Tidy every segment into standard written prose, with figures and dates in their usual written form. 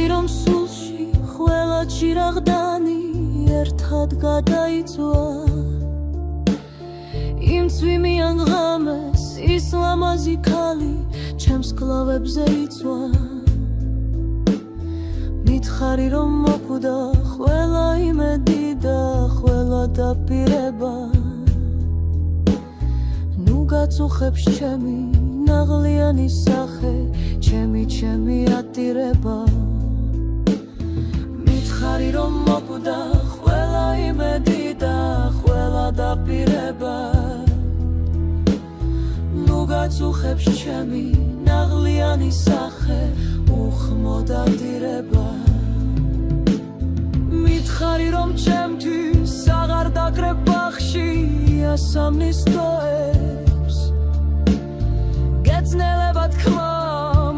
რომ სულში ყველა ჭირაღდანი ერთად გადაიწვა იმ წვიმიან ღამეს ის ლამაზი ქალი ჩემს კლავებზე იწვა მითხარი რომ მოკვდა ყველა იმედი და ყველა დაპირება ნუ გაწუხებს ჩემი ნაღლიანი სახე ჩემი ატირება მითხარი რომ მოკვდა ყველა იმედი და ყველა დაპირება ნუ გაწუხებს ჩემი ნაღლიანი სახე უხმოდ ატირება მითხარი რომ ჩემთვის აღარ დაკრებ ბაღში ასამნის ტოებს გეცნელება თქმა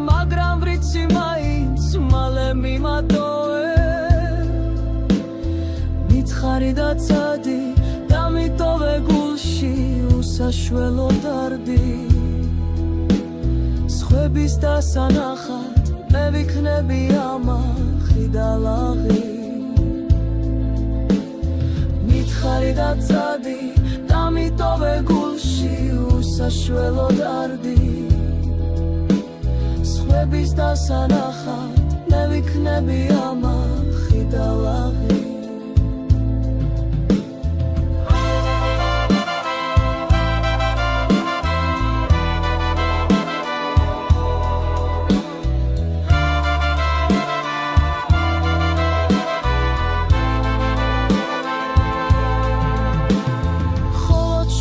მაგრამ ვრიცი მაინც მალე მიმატოვე მითხარი და ცადი დამიტოვე გულში უსაშველო დარდი სხვების დასანახად მე ვიქნები ამახი და ლაღი მითხარი და ცადი დამიტოვე გულში უსაშველო დარდი სხვების დასანახად მე ვიქნები ამახი და ლაღი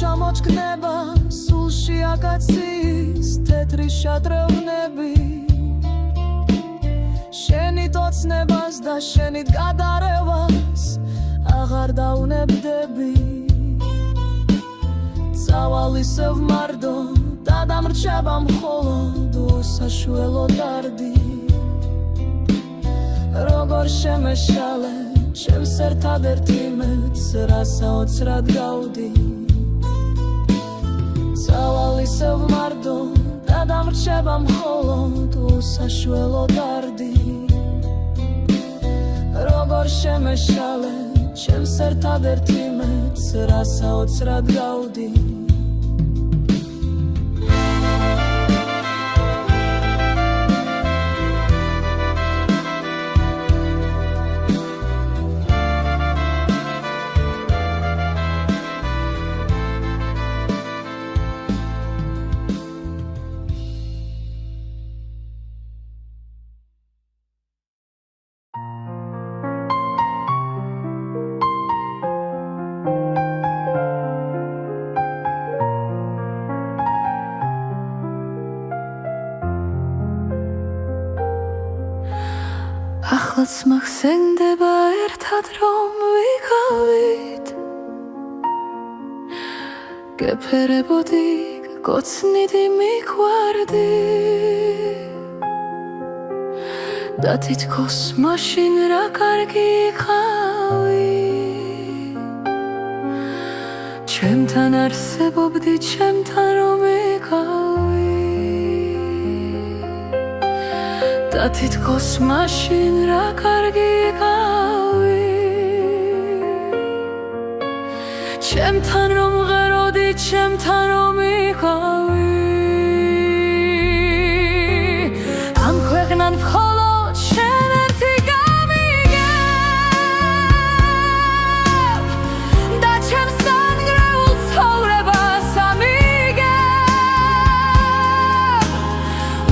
ჩამოჩქნება სულში აკაციის თეთრი შადრევნები შენით ოცნებას და შენით გადარევას აღარ დაუნებდები წავალისევ მარდო და დამრჩება მხოლოდ უსაშველო დარდი როგორ შემეშალე ჩემს ერთადერთ იმედს რასაოცრად გავდი წავალისევ მარდო და დამრჩება მხოლოდ უსაშველო დარდი როგორ შემეშალე ჩემს ერთადერთ იმედს რასაოცრად გავდი ახლაც მახსენდება ერთად რომ ვიყავით გეფერებოდი გოცნიდი მიყვარდი და თითქოს მაშინ რა კარგი იყავი ჩემთან არსებობდი ჩემთან რომ იყავი და თითქოს მაშინ რა კარგი იყავი ჩემთან რომ ღეროდი ჩემთან რომ იყავი ამ ქვეყნან მხოლოდ შენ ერთი გამიგებ და ჩემს დანგრეულ ცხოვრებას ამიგებ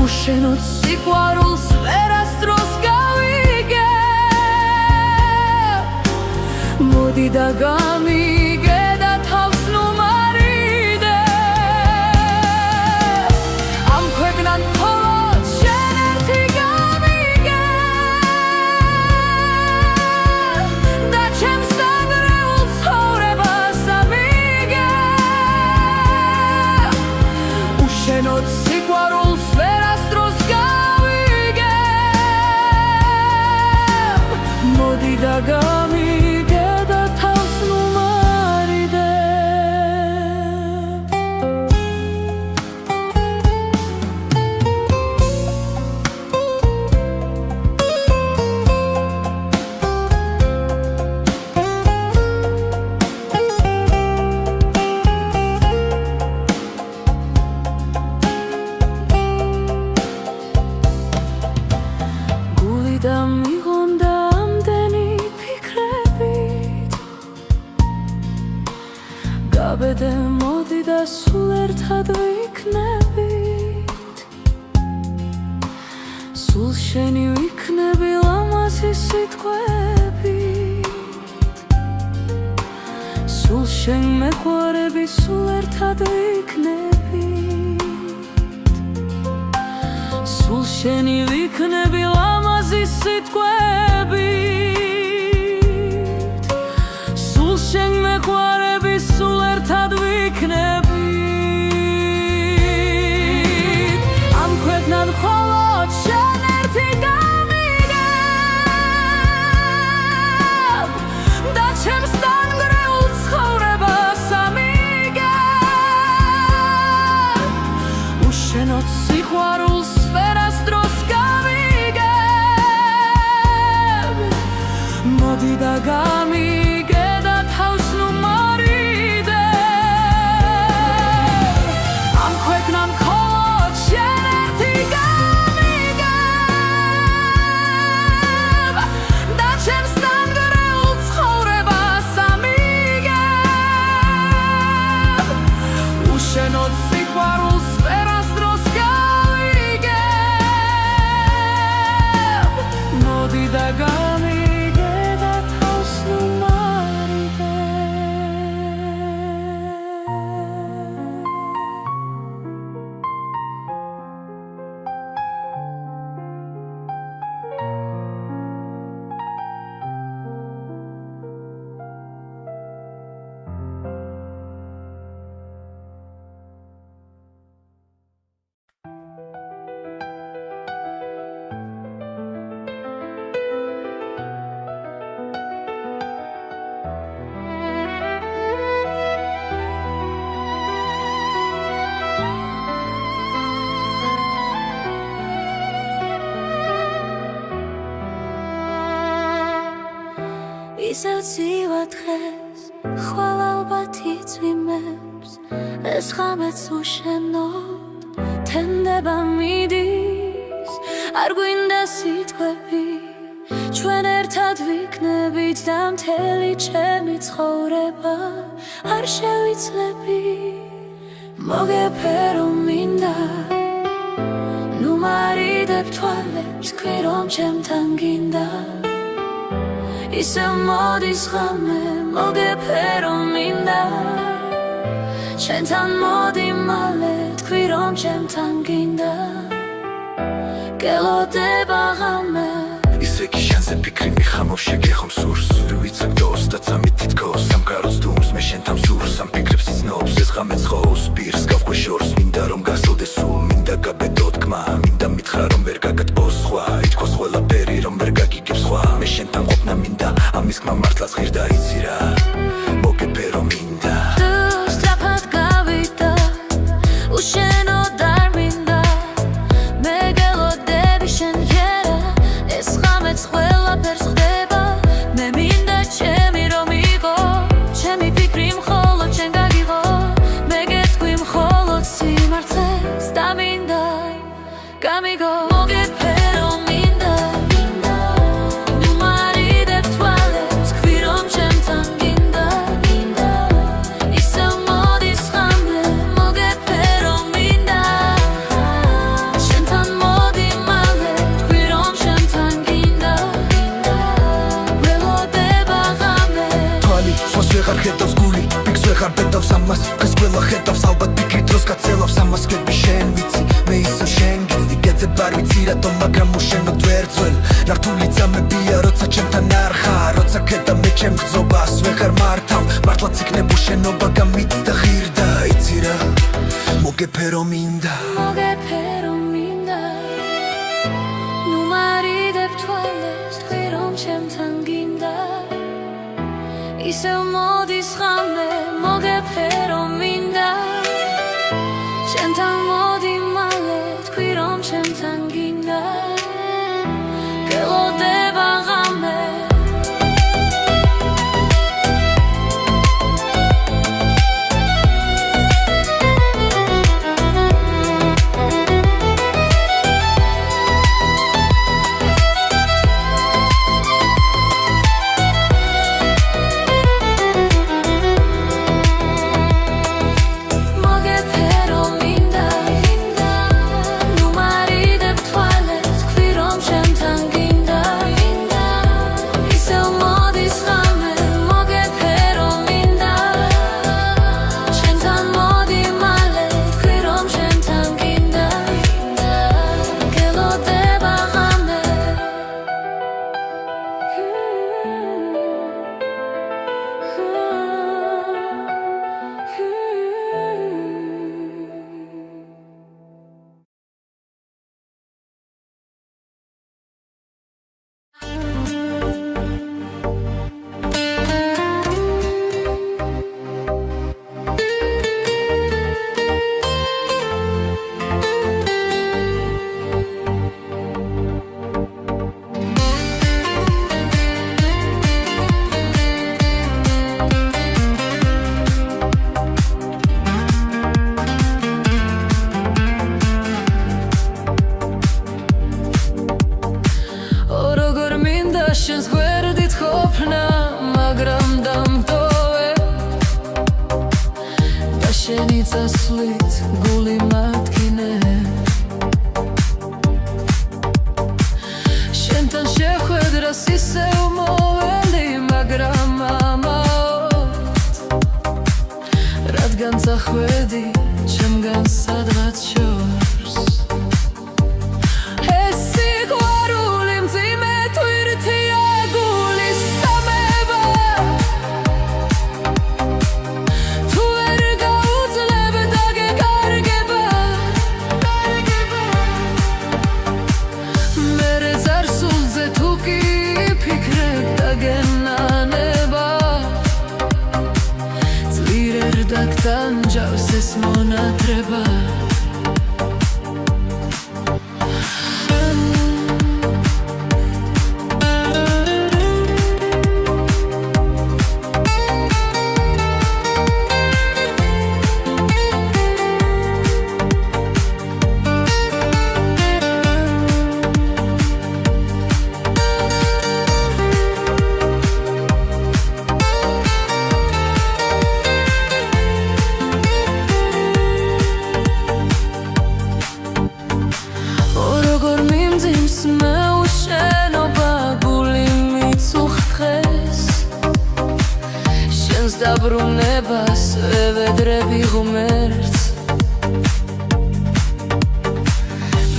უშენოდ სიყვარულს ვერასდროს გავიგებ მოდი და გამიგე და თავს ნუ მარიდე ამ ქვეყნან მხოლოდ შენ ერთი გამიგებ და ჩემს დანგრეულ ცხოვრებას ამიგებ უშენოდ სიყვარულს ვერასდროს გავიგებ და მიღონდა ამდენი ფიქრებით გაბედე მოდი და სულ ერთად ვიქნებით სულ შენი ვიქნები ლამაზი სიტყვებით სულ შენ მეყვარები სულ ერთად ვიქნებით სულ შენი ვიქნები ლამაზი სიტყვებით სულ შენ მეყვარები სულ ერთად ვიქნებით ამ ქვეყნად მხოლოდ შენ ერთი გამიგებ და ჩემს დანგრეულ ცხოვრებას ამიგებ უშენოდ სიყვარულს ვერას დროს გავიგებ მოდი და გამიგე და თავს ნუ მარიდებ ამ ქვეყნად მხოლოდ შენ ერთი გამიგებ და ჩემს დანგრეულ ცხოვრებას ამიგებ უშენოდ სიყვარულს ვერას დროს გავიგებ მოდი და გამიგე და თავს ნუ მარიდებ ისევ ცივა დღეს ხვალ ალბათ იწვიმებს ეს ღამეც უშენოდ თენდება მიდის არ გვინდა სიტყვები ჩვენ ერთად ვიქნებით და მთელი ჩემი ცხოვრება არ შევიცლები მოგეფერო მინდა ნუ მარიდებ თვალებს თქვი რომ ჩემთან გინდა ისევ მოდის ღამე მოგეფერო მინდა შენთან მოდი მალე თქვი რომ ჩემთან გინდა გელოდება ღამე ისე კი შენზე ფიქრი მიხამობ შეგეხომ სურს ვიცებ დოს და წამით თითქოს სამყაროს დუმს მე შენთან მსურს ამ ფიქრებს იცნობს ეს ღამე ცხოს პირს გავყვე შორს მინდა რომ გასწოდე სულ მინდა გაბედო თქმა მინდა მითხრა რომ ვერ გაგატბოს სხვა ითქოს ყველაფერი რომ ვერ გაგიგებ სხვა მე შენთან ყოფნა მინდა ამის ხმა მართლაც ღირდა იცი რა მოგეფერო მინდა თუ სწრაფად გავიდა უშენოდ არ მინდა მე გელოდები შენ იერა ეს ღამეც ყველაფერს ხდება მე მინდა ჩემი რომ იყო ჩემი ფიქრი მხოლოდ შენ გაგიღო მე გეტყვი მხოლოდ სიმართლეს და მინდა გამიგო მოგეფერო მინდა ნუ მარიდებ თვალებს თქვი რომ ჩემთან გინდა ისევ მოდის ღამე მოგეფერო მინდა შენთან მოდი მალე თქვი რომ ჩემთან გინდა ველოდება ღამე თვალი სხვას ვეღარ ხედავს გული ფიქს ვეღარ ბედავს ამას დღეს ყველა ხედავს ალბათ ფიქრი დროს გაცელავს ამას გები შენ ვიცი მე ისო შენ გიცდი გეძებ არ ვიცი რატომ მაგრამ უშენოდ ვერ ძველ ნართული წამებია როცა ჩემთან არ ხარ როცა ხედა მე ჩემ გრძობას ვეღარ მართავ მართლაც იქნებ უშენობა გამიწდა ღირდა იცი რა მოგეფერო მინდა მოგეფერო მინდა ნუ მარიდებ თვალებს თქვი რომ ჩემთან გინდა ისევ მოდის ღამე მოგეფერო მინდა შენთან მოდი მალე თქვი რომ ჩემთან გინდა გელოდება ღამე შენს გვერდით ყოფნა მაგრამ დამტოვე და შენი წასვლით გული მათქინე შენთან შეხვედრას ისევ მოველი მაგრამ ამაოდ რადგან წახვედი ჩემგან სადღაც შორს ეს სიყვარული მძიმე თვირთია გულის სამება თუ ვერ გაუძლებ დაგეკარგება მერე ზარსულზე თუ კი ფიქრებ დაგენანება ძლიერ დაგტანჯავს ეს მონათრება დაბრუნებას ვევედრები ღმერთს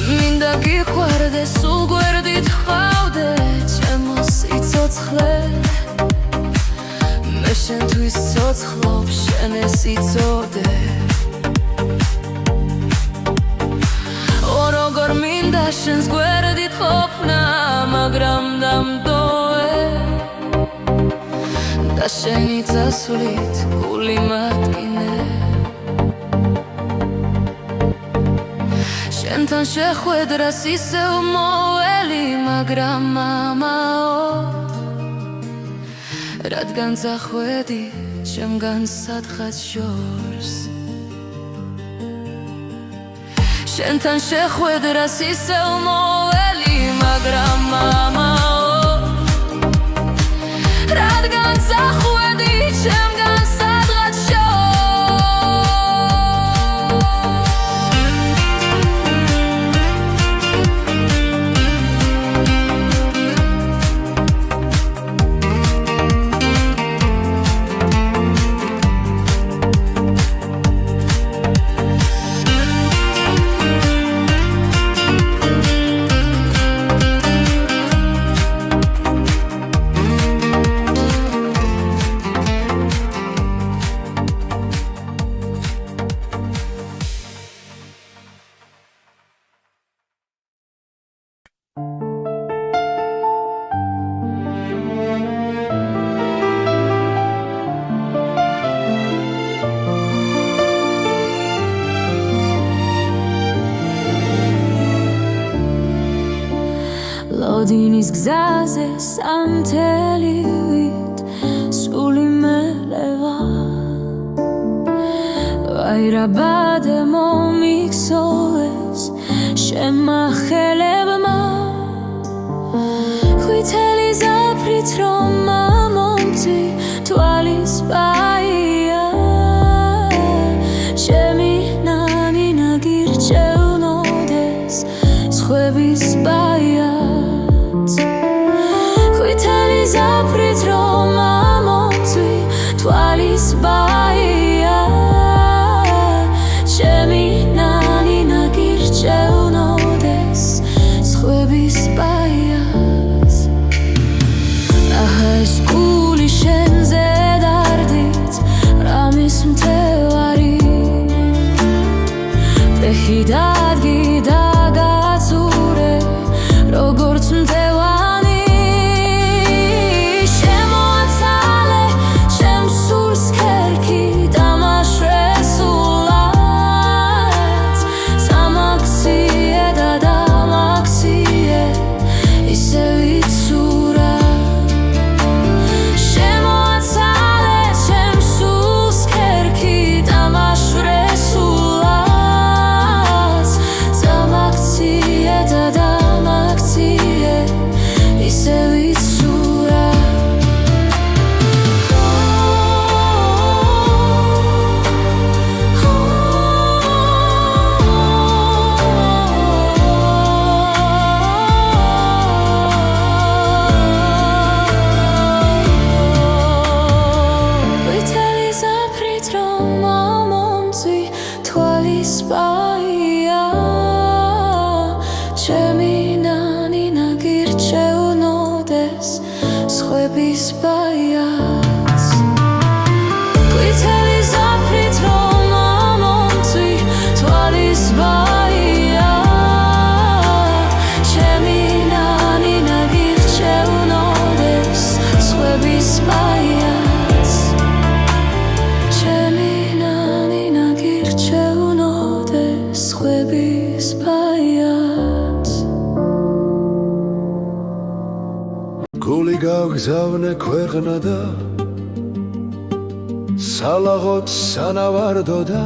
მინდა გიყვარდე სულ გვერდით ხავდე ჩემო სიცოცხლე მე შენთვის ცოცხლობ შენ ეს იცოდე როგორ მინდა შენს გვერდით ყოფნა მაგრამ დამტოვე და შენი წასვლით გული მათკინე შენთან შეხვედრას ისევ მოველი მაგრამ ამაოდ რადგან წახვედი ჩემგან სადღაც შორს შენთან შეხვედრას ისევ მოველი მაგრამ ამაოდ რადგან წახვედი ჩემგან სადღაც ლოდინის გზაზე სანთელივით სული მელევა ვაირაბადე მომიქსოვეს შემახელებმა ხვითელი ზაფრით რომ მომწი თვალის ბაია ჩემი ნანინა გირჩევნოდეს სხვების ბაია ზაფრით რომ მომწვი თვალის ბაია ჩემი ნანინა გირჩევნოდეს სხვების ბაიას აჰა ეს გული შენზე დარდით რამის მთევარი ფეხი დადგი დაგაცურე როგორც მთევარი გული გავგზავნე ქვეყნა და სალაღოთ სანავარდო და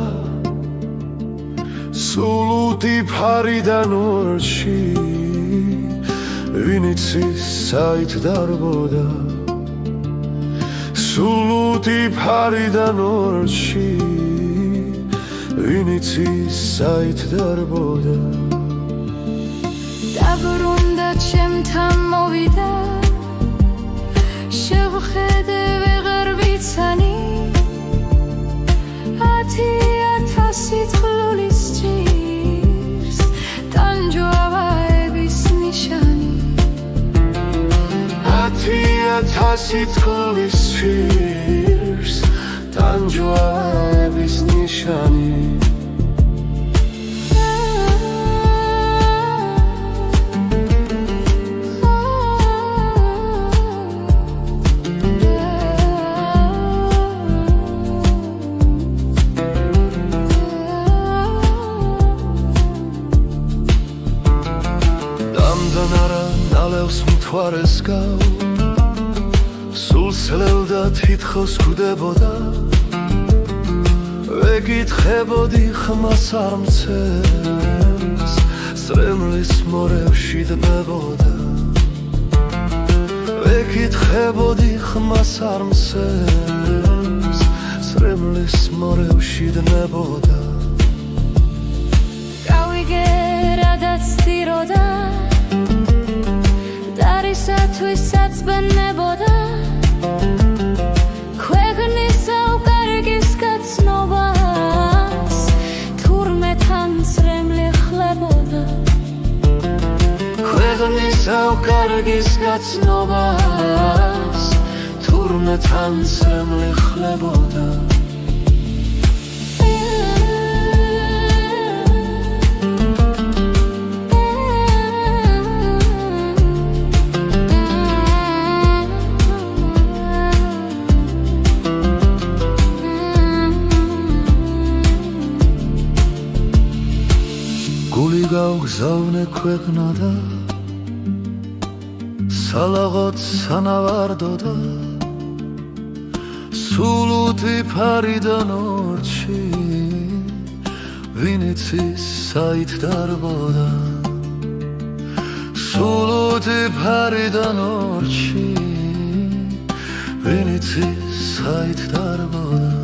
სულუთი ფარიდან ურჩი ვინ იცის საით დარბოდა სულუთი ფარიდან ურჩი ვინ იცის საით დარბოდა დაბრუნდა ჩემთან მოვიდა შევხედე ვეღარ ვიცანი 10,000 წყლულის ჭირს ტანჯვავების ნიშანი 10,000 წყლულის ჭირს ტანჯვავების ნიშანი ნალევს მთვარეს გავ სულსლელ და თითქოს გვდებოდა ვეკითხებოდი ხმას არ მცემს სრემლის მორევში დებოდა ვეკითხებოდი ხმას არ მცემს სრემლის მორევში დებოდა გავიგე რადაც სტიროდა დარისათვის საწბენებოდა ქვეყნის ავკარგის გაცნობას თურმე თან სრემლი ხლებოდა ქვეყნის ავკარგის გაცნობას თურმე თან სრემლი ხლებოდა გული გავგზავნე ქვეყნა და სალაღოთ სანავარდო და სულუთი ფარიდან ურჩი ვინ იცის საით დარბოდა სულუთი ფარიდან ურჩი ვინ იცის საით დარბოდა